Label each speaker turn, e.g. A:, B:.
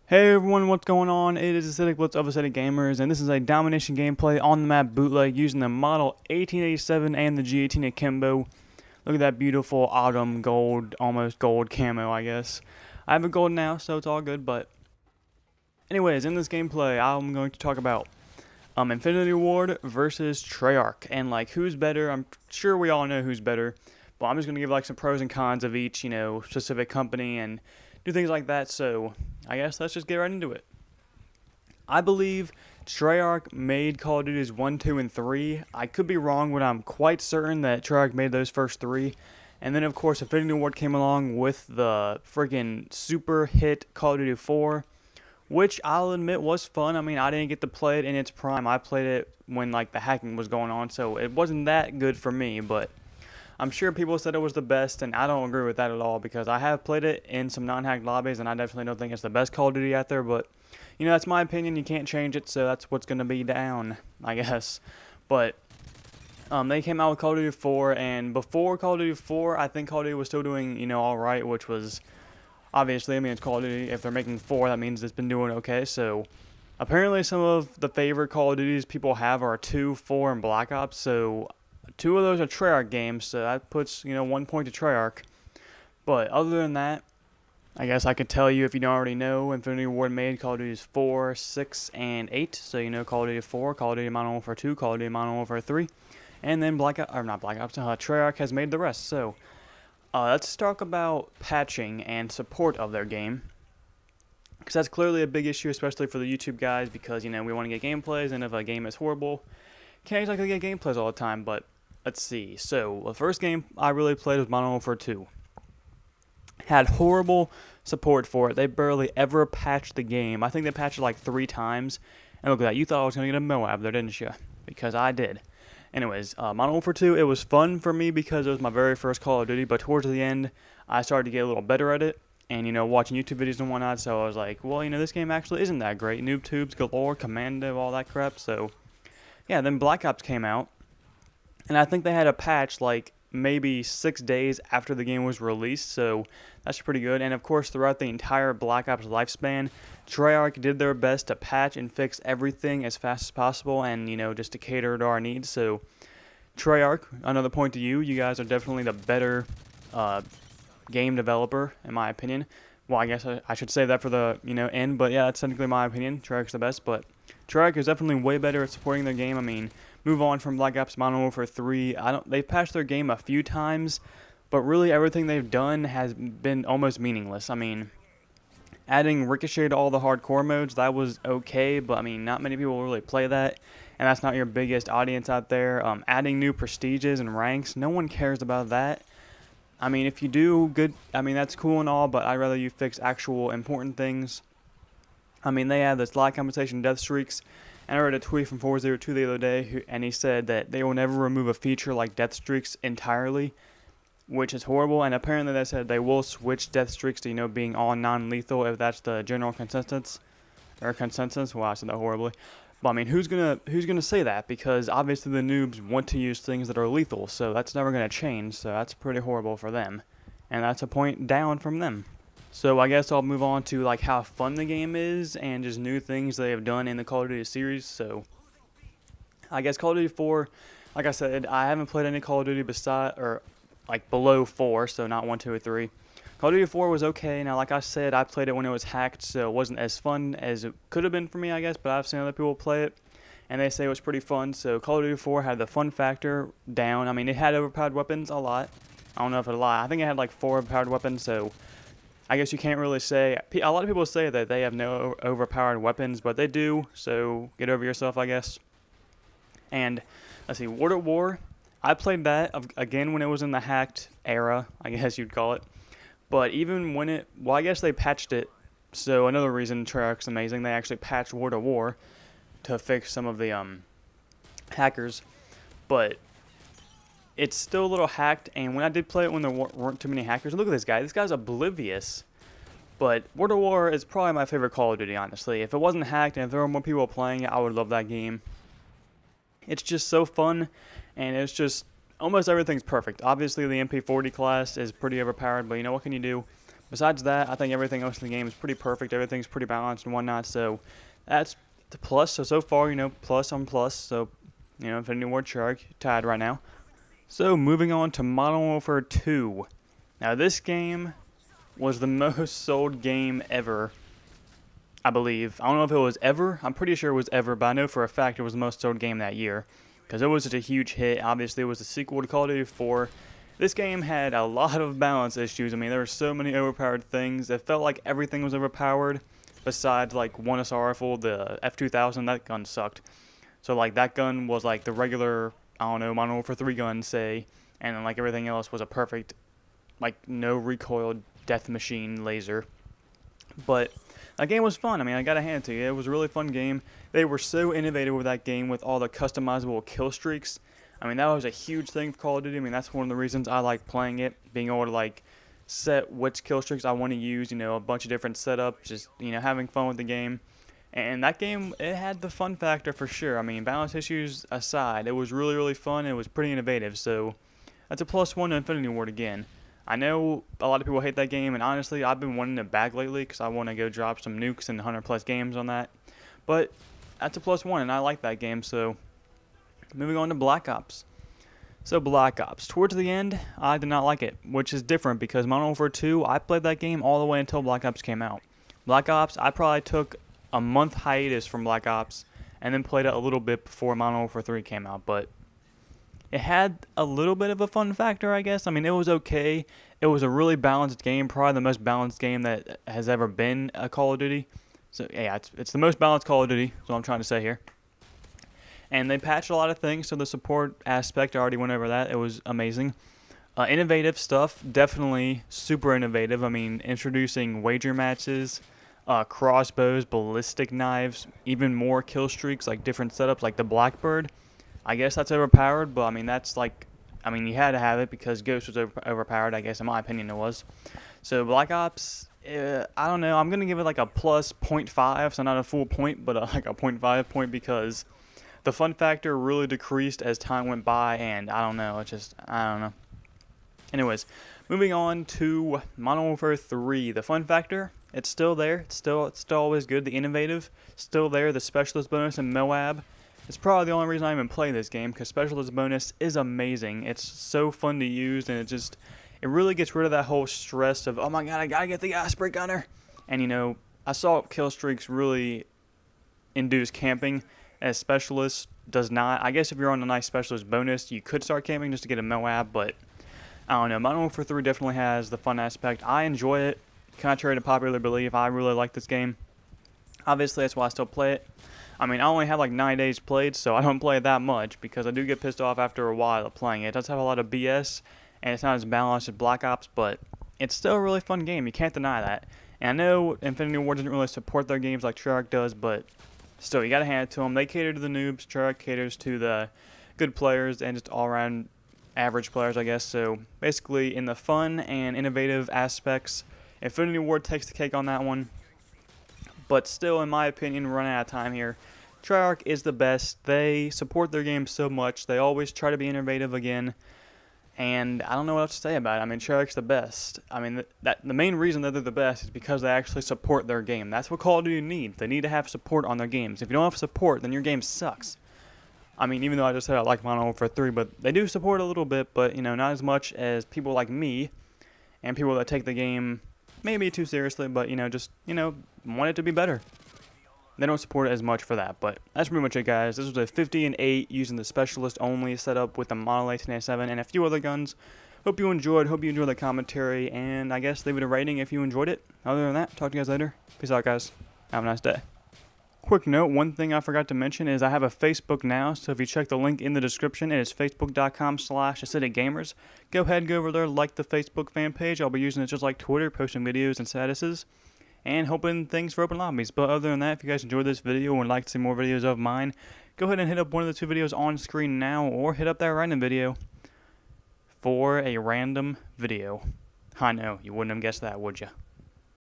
A: Hey everyone, what's going on? It is Acidic BliTzz of Acidic Gamers, and this is a domination gameplay on the map bootleg using the Model 1887 and the G18 Akimbo. Look at that beautiful autumn gold, almost gold camo, I guess. I have a gold now, so it's all good, but anyways, in this gameplay, I'm going to talk about Infinity Ward versus TREYARCH, and like who's better. I'm sure we all know who's better, but I'm just going to give like some pros and cons of each, specific company and do things like that. So I guess let's just get right into it. I believe TREYARCH made Call of Duties 1, 2, and 3. I could be wrong, but I'm quite certain that TREYARCH made those first three. And then, of course, Infinity Ward came along with the friggin' super hit Call of Duty 4, which I'll admit was fun. I mean, I didn't get to play it in its prime. I played it when, like, the hacking was going on, so it wasn't that good for me, but I'm sure people said it was the best, and I don't agree with that at all because I have played it in some non-hacked lobbies, and I definitely don't think it's the best Call of Duty out there, but, that's my opinion. You can't change it, so that's what's going to be down, I guess. But they came out with Call of Duty 4, and before Call of Duty 4, I think Call of Duty was still doing, all right, which was, obviously, I mean, it's Call of Duty. If they're making 4, that means it's been doing okay, so apparently some of the favorite Call of Duties people have are 2, 4, and Black Ops, so 2 of those are TREYARCH games, so that puts, 1 point to TREYARCH. But other than that, I guess I could tell you, if you don't already know, Infinity Ward made Call of Duty 4, 6, and 8. So, Call of Duty 4, Call of Duty Modern Warfare 2, Call of Duty Modern Warfare 3. And then TREYARCH has made the rest. So, let's talk about patching and support of their game, because that's clearly a big issue, especially for the YouTube guys, because, we want to get gameplays, and if a game is horrible, can't exactly get gameplays all the time. But let's see. So the first game I really played was Modern Warfare 2. Had horrible support for it. They barely ever patched the game. I think they patched it like 3 times. And look at that. You thought I was going to get a Moab there, didn't you? Because I did. Anyways, Modern Warfare 2, it was fun for me because it was my very first Call of Duty. But towards the end, I started to get a little better at it. And, watching YouTube videos and whatnot. So I was like, well, this game actually isn't that great. Noob tubes galore, commando, all that crap. So yeah, then Black Ops came out, and I think they had a patch like maybe 6 days after the game was released, so that's pretty good. And of course, throughout the entire Black Ops lifespan, TREYARCH did their best to patch and fix everything as fast as possible, and just to cater to our needs. So TREYARCH, another point to you, you guys are definitely the better game developer, in my opinion. Well, I guess I should say that for the end, but yeah, that's technically my opinion. TREYARCH's the best, but TREYARCH is definitely way better at supporting their game. I mean, move on from Black Ops Modern Warfare 3. They've patched their game a few times, but really everything they've done has been almost meaningless. I mean, adding Ricochet to all the hardcore modes, that was okay, but I mean, not many people really play that, and that's not your biggest audience out there. Adding new prestiges and ranks, no one cares about that. I mean, if you do good, I mean, that's cool and all, but I'd rather you fix actual important things. I mean, they have this live compensation death streaks, and I read a tweet from 402 the other day, and he said that they will never remove a feature like death streaks entirely, which is horrible. And apparently they said they will switch death streaks to, being all non-lethal if that's the general consensus. Wow, I said that horribly. But I mean, who's gonna say that? Because obviously the noobs want to use things that are lethal, so that's never gonna change. So that's pretty horrible for them, and that's a point down from them. So I guess I'll move on to like how fun the game is and just new things they have done in the Call of Duty series. So I guess Call of Duty 4, like I said, I haven't played any Call of Duty below 4, so not 1, 2, or 3. Call of Duty 4 was okay. Now, like I said, I played it when it was hacked, so it wasn't as fun as it could have been for me, I guess, but I've seen other people play it, and they say it was pretty fun. So Call of Duty 4 had the fun factor down. I mean, it had overpowered weapons a lot. I don't know if it's a lot. I think it had like 4 overpowered weapons, so I guess you can't really say. A lot of people say that they have no overpowered weapons, but they do, so get over yourself, I guess. And let's see, World at War, I played that again when it was in the hacked era, I guess you'd call it. But even when I guess they patched it. So another reason TREYARCH's amazing, they actually patched World at War to fix some of the hackers. But it's still a little hacked, and when I did play it when there weren't too many hackers, look at this guy. This guy's oblivious. But World at War is probably my favorite Call of Duty, honestly. If it wasn't hacked and if there were more people playing it, I would love that game. It's just so fun, and it's just almost everything's perfect. Obviously, the MP40 class is pretty overpowered, but what can you do? Besides that, I think everything else in the game is pretty perfect. Everything's pretty balanced and whatnot. So that's the plus. So far, plus on plus. So, Infinity Ward Treyarch tied right now. So moving on to Modern Warfare 2. Now this game was the most sold game ever, I believe. I don't know if it was ever. I'm pretty sure it was ever, but I know for a fact it was the most sold game that year because it was such a huge hit. Obviously, it was the sequel to Call of Duty 4. This game had a lot of balance issues. I mean, there were so many overpowered things. It felt like everything was overpowered besides, like, one assault rifle, the F2000. That gun sucked. So, like, that gun was, like, the regular, I don't know, Modern Warfare 3 gun, say, and then, like, everything else was a perfect, like, no recoil death machine laser. But that game was fun. I mean, I gotta hand it to you. It was a really fun game. They were so innovative with that game with all the customizable kill streaks. I mean, that was a huge thing for Call of Duty. I mean, that's one of the reasons I like playing it, being able to, like, set which kill streaks I want to use, a bunch of different setups, just, having fun with the game. And that game, it had the fun factor for sure. I mean, balance issues aside, it was really, really fun. It was pretty innovative, so that's a +1 to Infinity Ward again. I know a lot of people hate that game, and honestly, I've been wanting it back lately because I want to go drop some nukes and 100+ games on that. But that's a +1, and I like that game, so moving on to Black Ops. So Black Ops, towards the end, I did not like it, which is different because Modern Warfare 2, I played that game all the way until Black Ops came out. Black Ops, I probably took a month hiatus from Black Ops and then played it a little bit before Modern Warfare 3 came out, but it had a little bit of a fun factor, I guess. I mean, it was okay. It was a really balanced game, probably the most balanced game that has ever been a Call of Duty. So yeah, it's the most balanced Call of Duty, is what I'm trying to say here. And they patched a lot of things, so the support aspect, I already went over that. It was amazing. Innovative stuff, definitely super innovative. I mean, introducing wager matches, crossbows, ballistic knives, even more kill streaks, like different setups, like the Blackbird. I guess that's overpowered, but I mean, that's like, you had to have it because Ghost was overpowered, I guess, in my opinion it was. So Black Ops, I don't know, I'm going to give it like a +0.5, so not a full point, but like a 0.5 point because the fun factor really decreased as time went by, and I don't know, I don't know. Anyways, moving on to Modern Warfare 3. The fun factor, it's still there. It's still always good. The innovative, still there. The specialist bonus in Moab. It's probably the only reason I even play this game, because specialist bonus is amazing. It's so fun to use, and it really gets rid of that whole stress of, oh my god, I gotta get the Osprey Gunner. And assault kill streaks really induce camping, as specialist does not. I guess if you're on a nice specialist bonus, you could start camping just to get a Moab, but I don't know. Modern Warfare 3 definitely has the fun aspect. I enjoy it. Contrary to popular belief, I really like this game. Obviously, that's why I still play it. I mean, I only have like 9 days played, so I don't play it that much because I do get pissed off after a while of playing it. It does have a lot of BS, and it's not as balanced as Black Ops, but it's still a really fun game. You can't deny that. And I know Infinity Ward doesn't really support their games like Treyarch does, but still, you gotta hand it to them. They cater to the noobs. Treyarch caters to the good players and just all-around average players, I guess. So basically, in the fun and innovative aspects, Infinity Ward takes the cake on that one. But still, in my opinion, running out of time here, Treyarch is the best. They support their game so much. They always try to be innovative again. And I don't know what else to say about it. I mean, Treyarch's the best. I mean, the main reason that they're the best is because they actually support their game. That's what Call of Duty needs. They need to have support on their games. If you don't have support, then your game sucks. I mean, even though I just said I like Modern Warfare 3, but they do support a little bit, but, not as much as people like me and people that take the game maybe too seriously, but, want it to be better. They don't support it as much for that, but that's pretty much it, guys. This was a 50 and 8 using the specialist only setup with the Model 1887 and a few other guns. Hope you enjoyed. Hope you enjoyed the commentary, and I guess leave it a rating if you enjoyed it. Other than that, talk to you guys later. Peace out, guys. Have a nice day. Quick note, one thing I forgot to mention is I have a Facebook now, so if you check the link in the description, it is facebook.com/acidicgamers. Go ahead, go over there, like the Facebook fan page. I'll be using it just like Twitter, posting videos and statuses, and hoping things for open lobbies. But other than that, if you guys enjoyed this video and would like to see more videos of mine, go ahead and hit up one of the 2 videos on screen now, or hit up that random video for a random video. I know, you wouldn't have guessed that, would you?